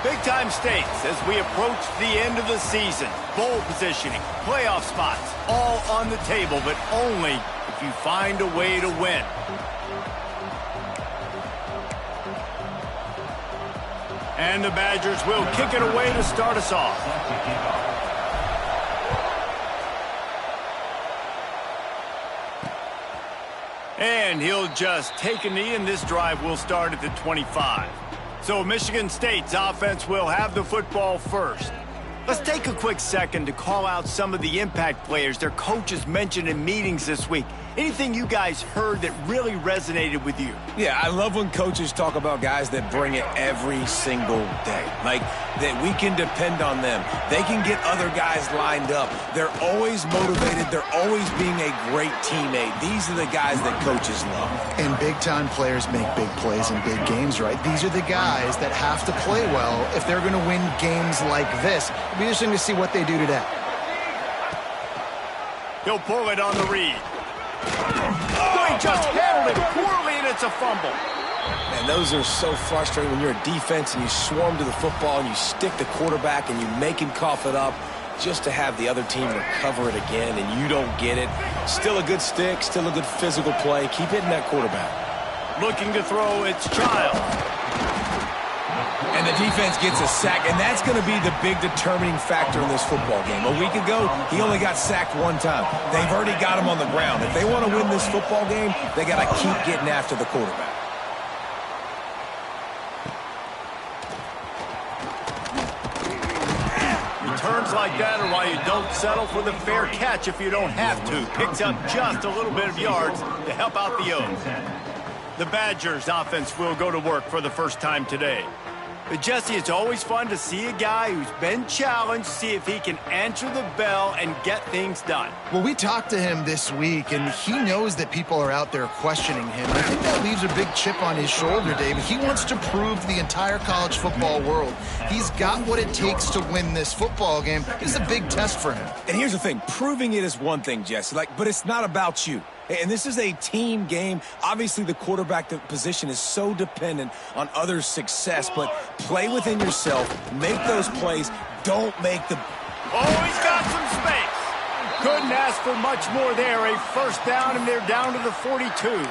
Big-time stakes as we approach the end of the season. Bowl positioning, playoff spots, all on the table, but only if you find a way to win. And the Badgers will kick it away to start us off. And he'll just take a knee, and this drive will start at the 25. So Michigan State's offense will have the football first. Let's take a quick second to call out some of the impact players their coaches mentioned in meetings this week. Anything you guys heard that really resonated with you? Yeah, I love when coaches talk about guys that bring it every single day. Like, that we can depend on them. They can get other guys lined up. They're always motivated. They're always being a great teammate. These are the guys that coaches love. And big-time players make big plays in big games, right? These are the guys that have to play well if they're going to win games like this. It'll be interesting to see what they do today. He'll pull it on the read. Oh, he just handled it poorly, and it's a fumble. Man, those are so frustrating when you're a defense and you swarm to the football and you stick the quarterback and you make him cough it up just to have the other team recover it again and you don't get it. Still a good stick, still a good physical play. Keep hitting that quarterback. Looking to throw, it's Child. And the defense gets a sack, and that's going to be the big determining factor in this football game. A week ago, he only got sacked one time. They've already got him on the ground. If they want to win this football game, they got to keep getting after the quarterback. Returns like that are why you don't settle for the fair catch if you don't have to. Picks up just a little bit of yards to help out the O's. The Badgers offense will go to work for the first time today. But Jesse, it's always fun to see a guy who's been challenged, see if he can answer the bell and get things done. Well, we talked to him this week, and he knows that people are out there questioning him. I think that leaves a big chip on his shoulder, David. He wants to prove to the entire college football world he's got what it takes to win this football game. It's a big test for him. And here's the thing. Proving it is one thing, Jesse, but it's not about you. And this is a team game. Obviously, the quarterback position is so dependent on others' success, but play within yourself, make those plays, don't make the... Oh, he's got some space. Couldn't ask for much more there. A first down, and they're down to the 42.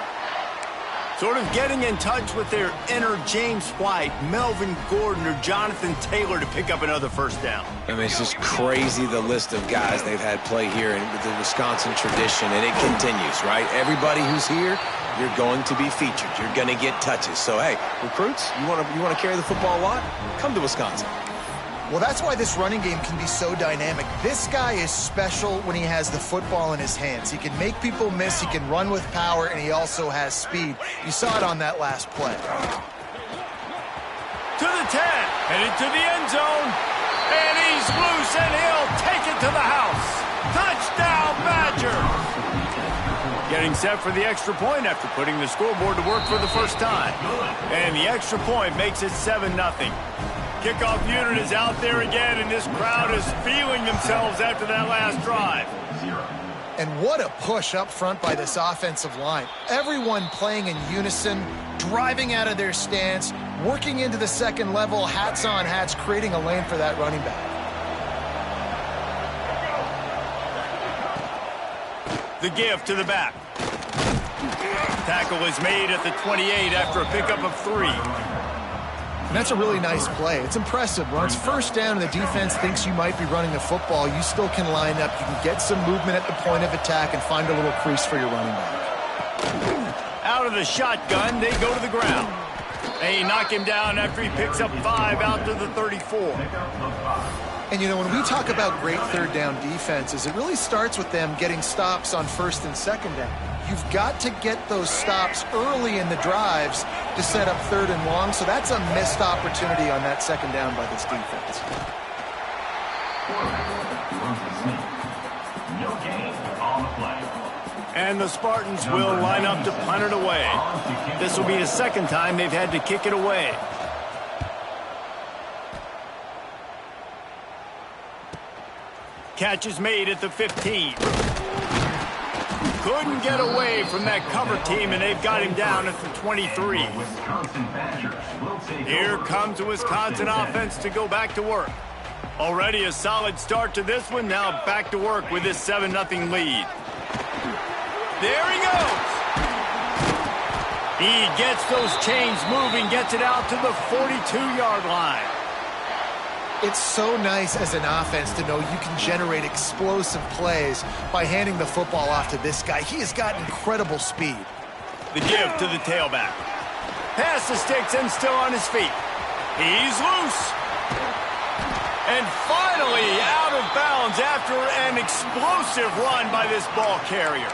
Sort of getting in touch with their inner James White, Melvin Gordon, or Jonathan Taylor to pick up another first down. I mean, it's just crazy the list of guys they've had play here in the Wisconsin tradition, and it continues, right? Everybody who's here, you're going to be featured. You're going to get touches. So, hey, recruits, you want to carry the football a lot? Come to Wisconsin. Well, that's why this running game can be so dynamic. This guy is special when he has the football in his hands. He can make people miss, he can run with power, and he also has speed. You saw it on that last play. To the 10, headed to the end zone, and he's loose, and he'll take it to the house. Touchdown, Badgers! Getting set for the extra point after putting the scoreboard to work for the first time. And the extra point makes it 7-0. Kickoff unit is out there again, and this crowd is feeling themselves after that last drive. And what a push up front by this offensive line. Everyone playing in unison, driving out of their stance, working into the second level, hats on hats, creating a lane for that running back. The give to the back. Tackle is made at the 28 after a pickup of 3. And that's a really nice play. It's impressive. When it's first down and the defense thinks you might be running the football, you still can line up. You can get some movement at the point of attack and find a little crease for your running back. Out of the shotgun, they go to the ground. They knock him down after he picks up 5 out to the 34. And, you know, when we talk about great third down defenses, it really starts with them getting stops on first and second down. You've got to get those stops early in the drives to set up third and long, so that's a missed opportunity on that second down by this defense. And the Spartans will line up to punt it away. This will be the second time they've had to kick it away. Catch is made at the 15. couldn't get away from that cover team, and they've got him down at the 23. Here comes the Wisconsin offense to go back to work. Already a solid start to this one. Now back to work with this 7-0 lead. There he goes. He gets those chains moving, gets it out to the 42-yard line. It's so nice as an offense to know you can generate explosive plays by handing the football off to this guy. He has got incredible speed. The give to the tailback. Pass the sticks and still on his feet. He's loose. And finally out of bounds after an explosive run by this ball carrier.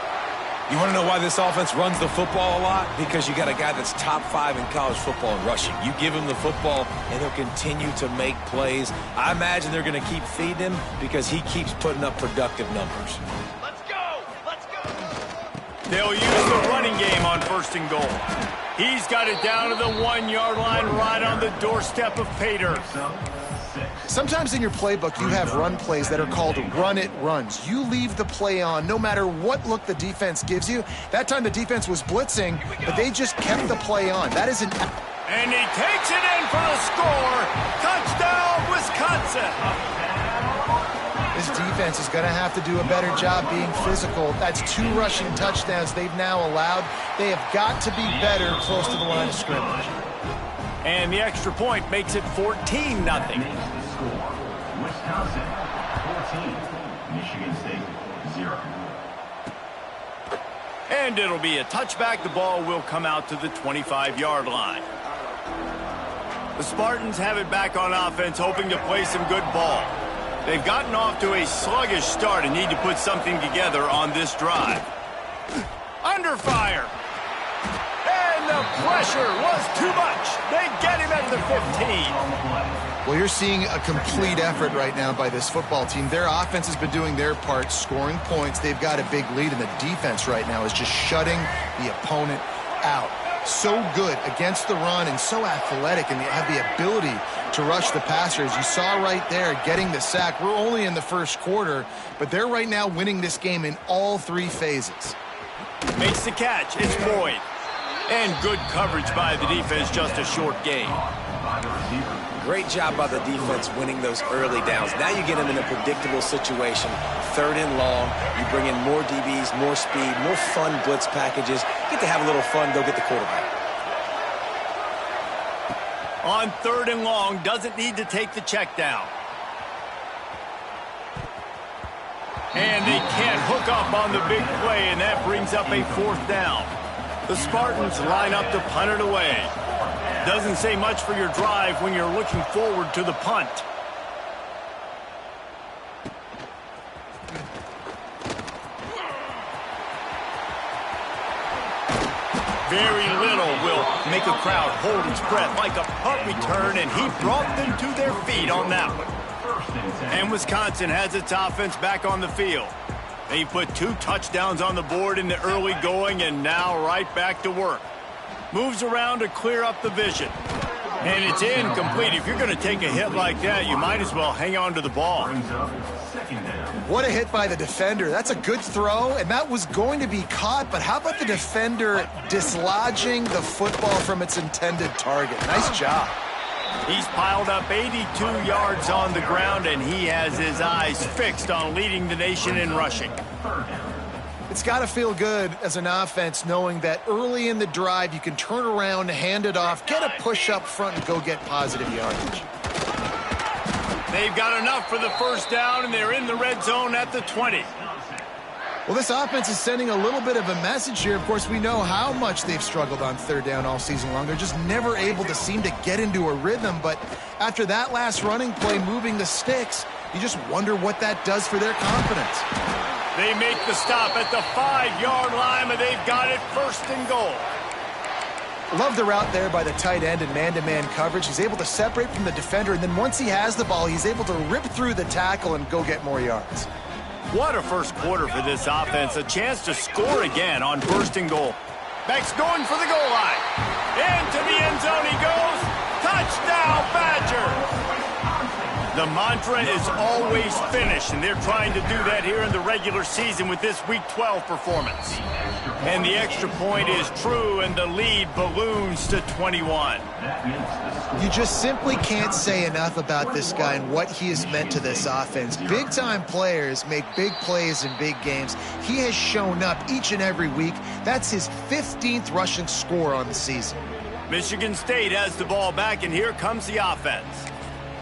You want to know why this offense runs the football a lot? Because you got a guy that's top 5 in college football in rushing. You give him the football, and he'll continue to make plays. I imagine they're going to keep feeding him because he keeps putting up productive numbers. Let's go! Let's go! They'll use the running game on 1st and goal. He's got it down to the 1-yard line right on the doorstep of pay dirt. Sometimes in your playbook, you have run plays that are called run-it runs. You leave the play on no matter what look the defense gives you. That time the defense was blitzing, but they just kept the play on. That is an... And he takes it in for the score. Touchdown, Wisconsin. This defense is going to have to do a better job being physical. That's 2 rushing touchdowns they've now allowed. They have got to be better close to the line of scrimmage. And the extra point makes it 14-0. Wisconsin 14, Michigan State 0. And it'll be a touchback. The ball will come out to the 25-yard line. The Spartans have it back on offense, hoping to play some good ball. They've gotten off to a sluggish start and need to put something together on this drive. Under fire. And the pressure was too much. They get him at the 15. Well, you're seeing a complete effort right now by this football team. Their offense has been doing their part, scoring points. They've got a big lead, and the defense right now is just shutting the opponent out. So good against the run and so athletic, and they have the ability to rush the passer. As you saw right there, getting the sack. We're only in the first quarter, but they're right now winning this game in all 3 phases. Makes the catch. It's Boyd. And good coverage by the defense, just a short gain. Great job by the defense winning those early downs. Now you get them in a predictable situation. 3rd and long. You bring in more DBs, more speed, more fun blitz packages. Get to have a little fun, go get the quarterback. On 3rd and long, doesn't need to take the check down. And they can't hook up on the big play, and that brings up a 4th down. The Spartans line up to punt it away. Doesn't say much for your drive when you're looking forward to the punt. Very little will make a crowd hold its breath like a punt return, and he brought them to their feet on that one. And Wisconsin has its offense back on the field. They put 2 touchdowns on the board in the early going, and now right back to work. Moves around to clear up the vision. And it's incomplete. If you're going to take a hit like that, you might as well hang on to the ball. What a hit by the defender. That's a good throw, and that was going to be caught, but how about the defender dislodging the football from its intended target? Nice job. He's piled up 82 yards on the ground, and he has his eyes fixed on leading the nation in rushing. It's got to feel good as an offense knowing that early in the drive you can turn around, hand it off, get a push up front, and go get positive yardage. They've got enough for the 1st down, and they're in the red zone at the 20. Well, this offense is sending a little bit of a message here. Of course, we know how much they've struggled on 3rd down all season long. They're just never able to seem to get into a rhythm. But after that last running play, moving the sticks, you just wonder what that does for their confidence. They make the stop at the 5-yard line, and they've got it 1st and goal. Love the route there by the tight end in man-to-man coverage. He's able to separate from the defender, and then once he has the ball, he's able to rip through the tackle and go get more yards. What a first quarter for this offense. A chance to score again on 1st and goal. Beck's going for the goal line. Into the end zone he goes. Touchdown, Badgers! The mantra is always finish, and they're trying to do that here in the regular season with this Week 12 performance. And the extra point is true, and the lead balloons to 21. You just simply can't say enough about this guy and what he has meant to this offense. Big-time players make big plays in big games. He has shown up each and every week. That's his 15th rushing score on the season. Michigan State has the ball back, and here comes the offense.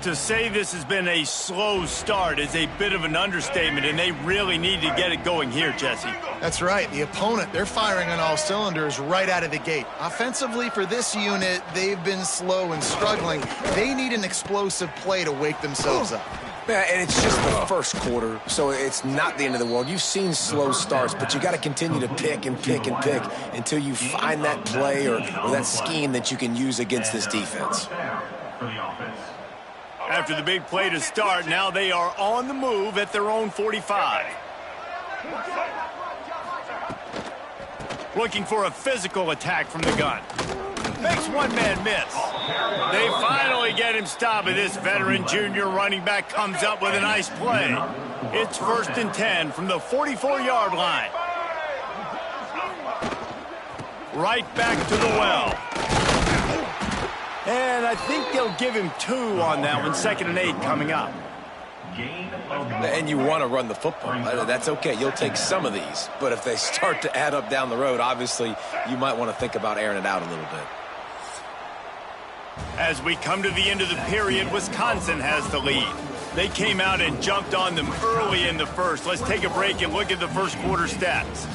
To say this has been a slow start is a bit of an understatement, and they really need to get it going here, Jesse. That's right. The opponent, they're firing on all cylinders right out of the gate. Offensively, for this unit, they've been slow and struggling. They need an explosive play to wake themselves up. Yeah, and it's just the first quarter, so it's not the end of the world. You've seen slow starts, but you got to continue to pick and pick and pick until you find that play or that scheme that you can use against this defense. After the big play to start, now they are on the move at their own 45. Looking for a physical attack from the gun. Makes one man miss. They finally get him stopped, and this veteran junior running back comes up with a nice play. It's 1st and 10 from the 44-yard line. Right back to the well. And I think they'll give him 2 on that one. 2nd and 8 coming up. And you want to run the football. That's okay. You'll take some of these. But if they start to add up down the road, obviously, you might want to think about airing it out a little bit. As we come to the end of the period, Wisconsin has the lead. They came out and jumped on them early in the first. Let's take a break and look at the first quarter stats.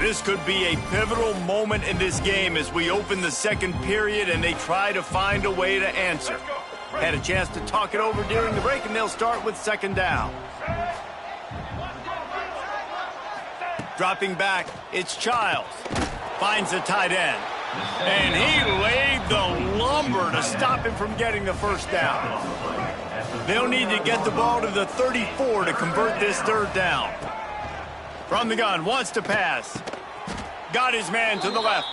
This could be a pivotal moment in this game as we open the second period and they try to find a way to answer. Had a chance to talk it over during the break, and they'll start with 2nd down. Dropping back, it's Childs. Finds the tight end. And he laid the lumber to stop him from getting the first down. They'll need to get the ball to the 34 to convert this 3rd down. From the gun, wants to pass. Got his man to the left.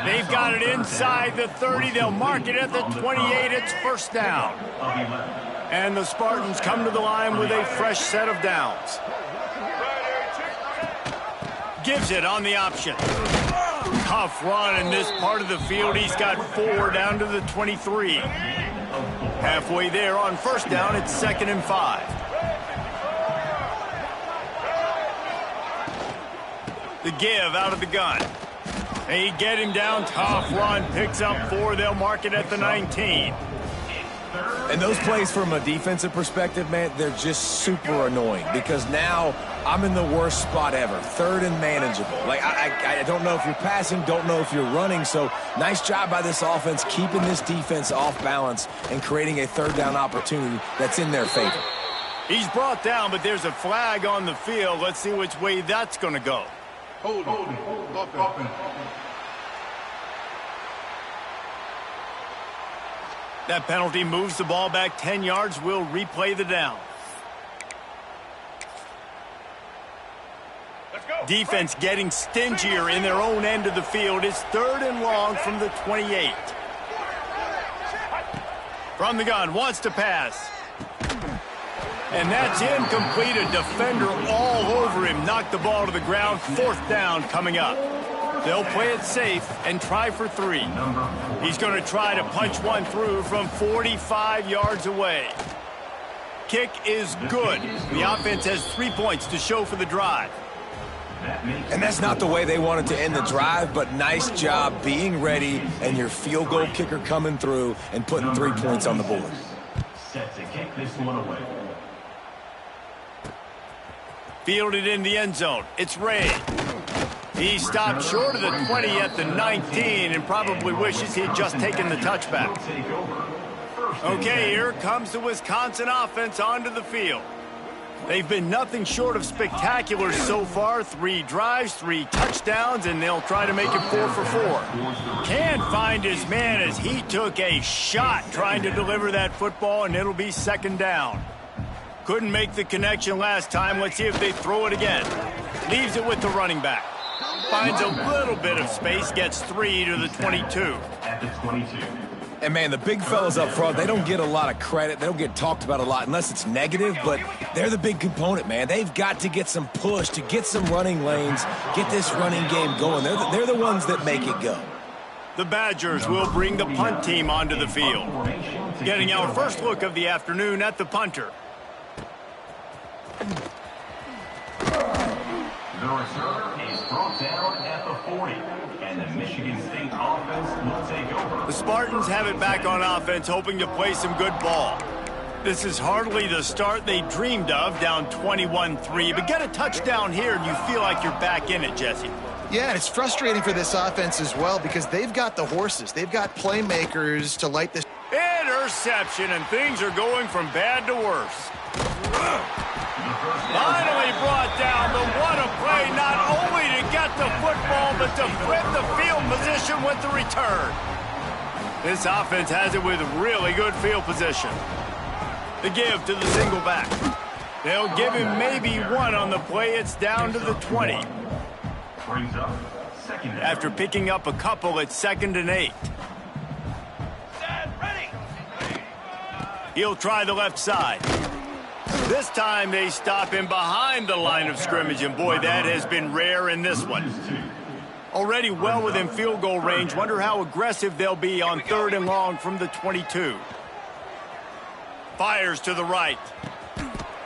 They've got it inside the 30. They'll mark it at the 28. It's 1st down. And the Spartans come to the line with a fresh set of downs. Gives it on the option. Tough run in this part of the field. He's got 4 down to the 23. Halfway there on 1st down, it's 2nd and 5. The give out of the gun. They get him down. Tough run. Picks up 4. They'll mark it at the 19. And those plays from a defensive perspective, man, they're just super annoying because now I'm in the worst spot ever. 3rd and manageable. Like, I don't know if you're passing, don't know if you're running. So nice job by this offense keeping this defense off balance and creating a 3rd down opportunity that's in their favor. He's brought down, but there's a flag on the field. Let's see which way that's going to go. Hold it. That penalty moves the ball back 10 yards. We'll replay the down. Defense getting stingier in their own end of the field. It's 3rd and long from the 28. From the gun, wants to pass. And that's incomplete. A defender all over him. Knocked the ball to the ground. 4th down coming up. They'll play it safe and try for 3. He's going to try to punch one through from 45 yards away. Kick is good. The offense has 3 points to show for the drive. And that's not the way they wanted to end the drive, but nice job being ready and your field goal kicker coming through and putting 3 points on the board. Set to kick this one away. Fielded in the end zone. It's Ray. He stopped short of the 20 at the 19 and probably wishes he had just taken the touchback. Okay, here comes the Wisconsin offense onto the field. They've been nothing short of spectacular so far. 3 drives, 3 touchdowns, and they'll try to make it 4 for 4. Can't find his man as he took a shot trying to deliver that football, and it'll be 2nd down. Couldn't make the connection last time. Let's see if they throw it again. Leaves it with the running back. finds a little bit of space, gets 3 to the 22. At the 22. And, man, the big fellas up front, they don't get a lot of credit. They don't get talked about a lot unless it's negative, but they're the big component, man. They've got to get some push, to get some running lanes, get this running game going. They're the ones that make it go. The Badgers will bring the punt team onto the field. Getting our first look of the afternoon at the punter. The returner is brought down at the 40. And the Michigan State offense will take over. The Spartans have it back on offense, hoping to play some good ball. This is hardly the start they dreamed of, down 21-3. But get a touchdown here, and you feel like you're back in it, Jesse. Yeah, and it's frustrating for this offense as well because they've got the horses. They've got playmakers to light this. Interception, and things are going from bad to worse. Finally brought down, but what a play, not only to get the football, but to flip the field position with the return. This offense has it with really good field position. The give to the single back. They'll give him maybe one on the play. It's down to the 20. Brings up second down. After picking up a couple, it's 2nd and 8. He'll try the left side. This time they stop him behind the line of scrimmage, and boy, that has been rare in this one. Already well within field goal range. Wonder how aggressive they'll be on 3rd and long from the 22. Fires to the right.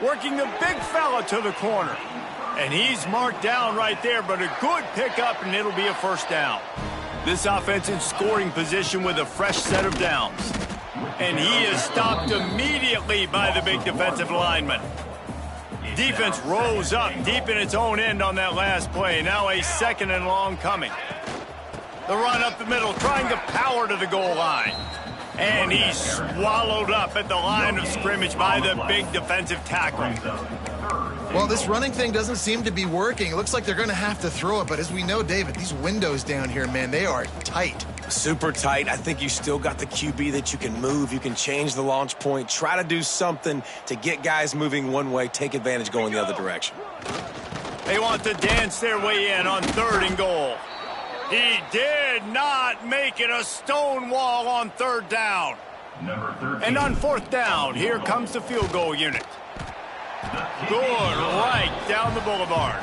Working the big fella to the corner. And he's marked down right there, but a good pickup, and it'll be a first down. This offense in scoring position with a fresh set of downs. And he is stopped immediately by the big defensive lineman. Defense rose up deep in its own end on that last play. Now a 2nd and long coming. The run up the middle, trying to power to the goal line. And he's swallowed up at the line of scrimmage by the big defensive tackle. Well, this running thing doesn't seem to be working. It looks like they're going to have to throw it, but as we know, David, these windows down here, man, they are tight. Super tight. I think you still got the QB that you can move. You can change the launch point. Try to do something to get guys moving one way, take advantage going the other direction. They want to dance their way in on 3rd and goal. He did not make it a stone wall on 3rd down. Number 13. And on 4th down, here comes the field goal unit. Good right down the boulevard.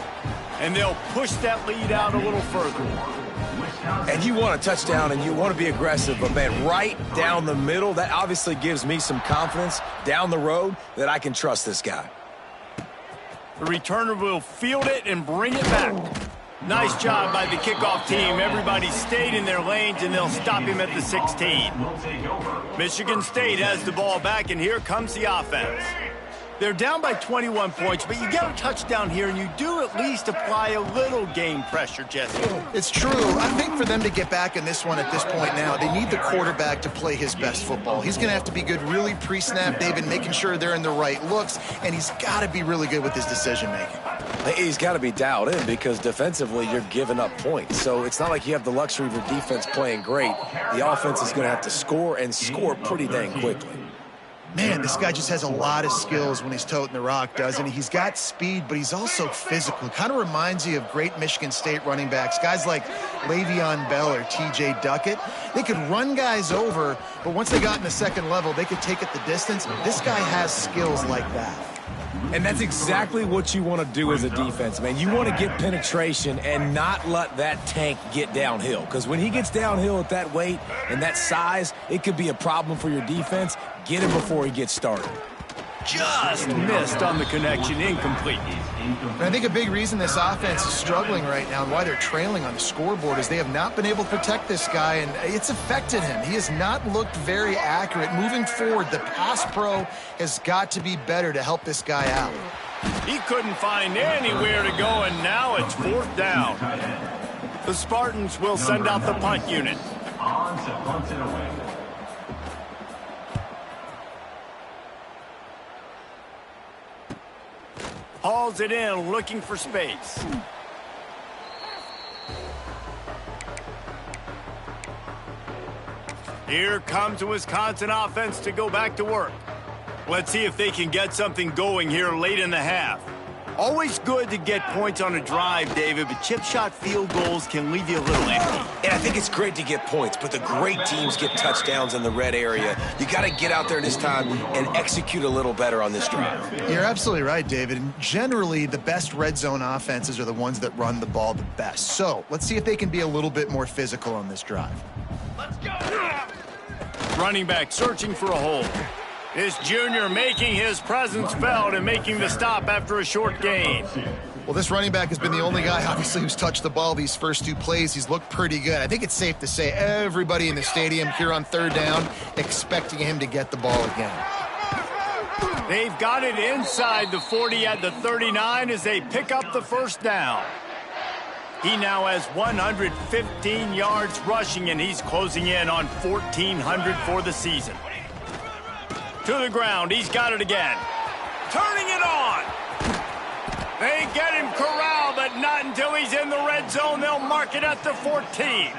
And they'll push that lead out a little further. And you want a touchdown and you want to be aggressive, but, man, right down the middle, that obviously gives me some confidence down the road that I can trust this guy. The returner will field it and bring it back. Nice job by the kickoff team. Everybody stayed in their lanes, and they'll stop him at the 16. Michigan State has the ball back, and here comes the offense. They're down by 21 points, but you get a touchdown here, and you do at least apply a little game pressure, Jesse. It's true. I think for them to get back in this one at this point now, they need the quarterback to play his best football. He's going to have to be good really pre-snap, David, making sure they're in the right looks, and he's got to be really good with his decision-making. He's got to be dialed in because defensively you're giving up points. So it's not like you have the luxury of your defense playing great. The offense is going to have to score and score pretty dang quickly. Man, this guy just has a lot of skills when he's toting the rock, doesn't he? He's got speed, but he's also physical. Kind of reminds you of great Michigan State running backs, guys like Le'Veon Bell or T.J. Duckett. They could run guys over, but once they got in the second level, they could take it the distance. This guy has skills like that. And that's exactly what you want to do as a defense, man. You want to get penetration and not let that tank get downhill. Because when he gets downhill at that weight and that size, it could be a problem for your defense. Get him before he gets started. Just missed on the connection, incomplete. And I think a big reason this offense is struggling right now and why they're trailing on the scoreboard is they have not been able to protect this guy, and it's affected him. He has not looked very accurate. Moving forward, the pass pro has got to be better to help this guy out. He couldn't find anywhere to go, and now it's 4th down. The Spartans will send out the punt unit. On to punt it away. Hauls it in, looking for space. Here comes the Wisconsin offense to go back to work. Let's see if they can get something going here late in the half. Always good to get points on a drive, David, but chip shot field goals can leave you a little empty. And I think it's great to get points, but the great teams get touchdowns in the red area. You got to get out there this time and execute a little better on this drive. You're absolutely right, David. And generally, the best red zone offenses are the ones that run the ball the best. So let's see if they can be a little bit more physical on this drive. Let's go! Running back searching for a hole. This junior making his presence felt and making the stop after a short gain. Well, this running back has been the only guy, obviously, who's touched the ball these first 2 plays. He's looked pretty good. I think it's safe to say everybody in the stadium here on third down expecting him to get the ball again. They've got it inside the 40 at the 39 as they pick up the first down. He now has 115 yards rushing, and he's closing in on 1,400 for the season. To the ground, he's got it again. Turning it on. They get him corralled, but not until he's in the red zone. They'll mark it at the 14.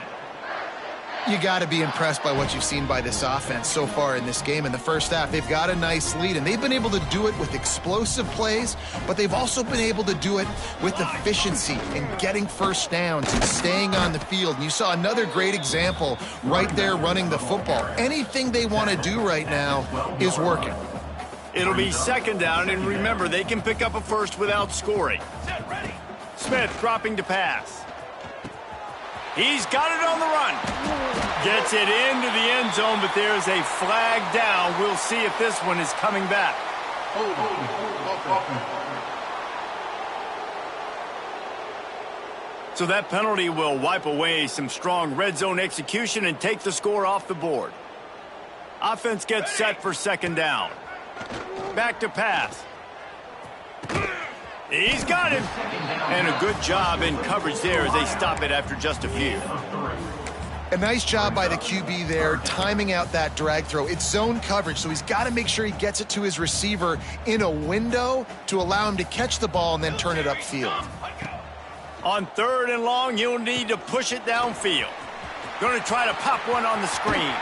You got to be impressed by what you've seen by this offense so far in this game. In the first half, they've got a nice lead, and they've been able to do it with explosive plays, but they've also been able to do it with efficiency and getting first downs and staying on the field. And you saw another great example right there running the football. Anything they want to do right now is working. It'll be second down, and remember, they can pick up a first without scoring. Smith dropping to pass. He's got it on the run. Gets it into the end zone, but there's a flag down. We'll see if this one is coming back. So that penalty will wipe away some strong red zone execution and take the score off the board. Offense gets set for second down. Back to pass. He's got him. And a good job in coverage there as they stop it after just a few. A nice job by the QB there, timing out that drag throw. It's zone coverage, so he's got to make sure he gets it to his receiver in a window to allow him to catch the ball and then turn it upfield. On third and long, you'll need to push it downfield. Going to try to pop one on the screen.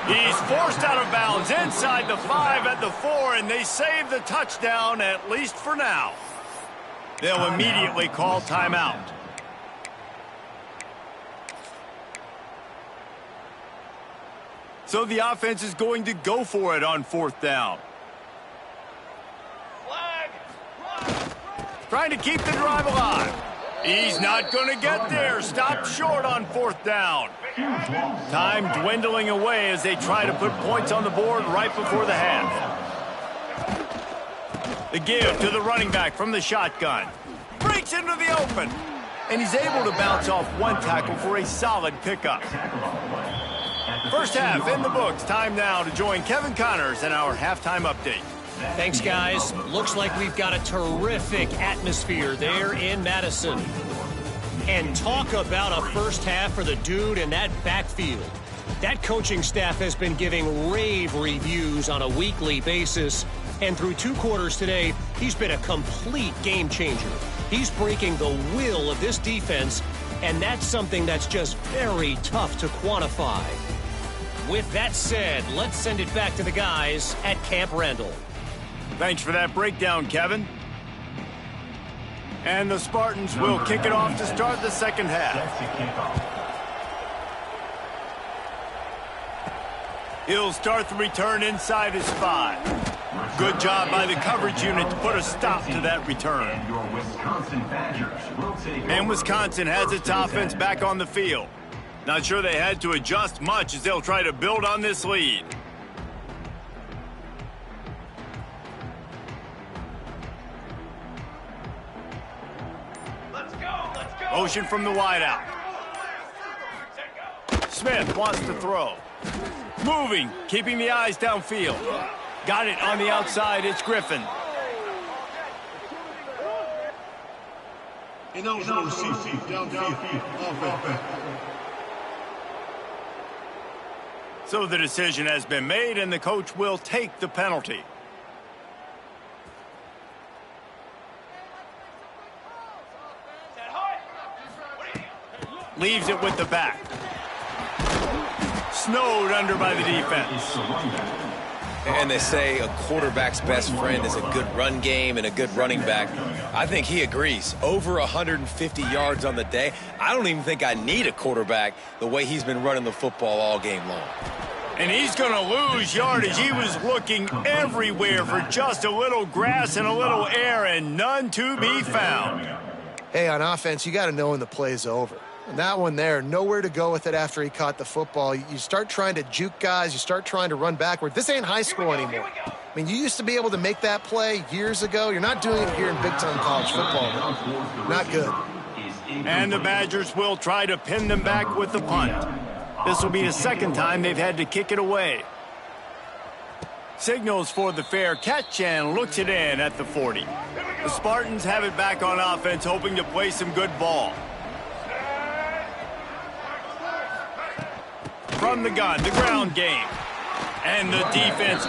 He's forced out of bounds inside the 5 at the 4, and they save the touchdown, at least for now. They'll immediately call timeout. So the offense is going to go for it on fourth down. Trying to keep the drive alive. He's not going to get there. Stopped short on fourth down. Time dwindling away as they try to put points on the board right before the half. The give to the running back from the shotgun. Breaks into the open. And he's able to bounce off one tackle for a solid pickup. First half in the books. Time now to join Kevin Connors in our halftime update. Thanks, guys. Looks like we've got a terrific atmosphere there in Madison. And talk about a first half for the dude in that backfield. That coaching staff has been giving rave reviews on a weekly basis. And through 2 quarters today, he's been a complete game changer. He's breaking the will of this defense, and that's something that's just very tough to quantify. With that said, let's send it back to the guys at Camp Randall. Thanks for that breakdown, Kevin. And the Spartans will kick it off to start the second half. He'll start the return inside his 5. Good job by the coverage unit to put a stop to that return. And Wisconsin has its offense back on the field. Not sure they had to adjust much as they'll try to build on this lead. Motion from the wideout. Smith wants to throw. Moving, keeping the eyes downfield. Got it on the outside, it's Griffin. So the decision has been made, and the coach will take the penalty. Leaves it with the back. Snowed under by the defense. And they say a quarterback's best friend is a good run game and a good running back. I think he agrees. Over 150 yards on the day. I don't even think I need a quarterback the way he's been running the football all game long. And he's going to lose yardage. He was looking everywhere for just a little grass and a little air, and none to be found. Hey, on offense, you got to know when the play's over. And that one there, nowhere to go with it after he caught the football. You start trying to juke guys. You start trying to run backward. This ain't high school anymore. I mean, you used to be able to make that play years ago. You're not doing it here in big-time college football. Not good. And the Badgers will try to pin them back with the punt. This will be the second time they've had to kick it away. Signals for the fair catch and looks it in at the 40. The Spartans have it back on offense, hoping to play some good ball. From the gun, the ground game. And the defense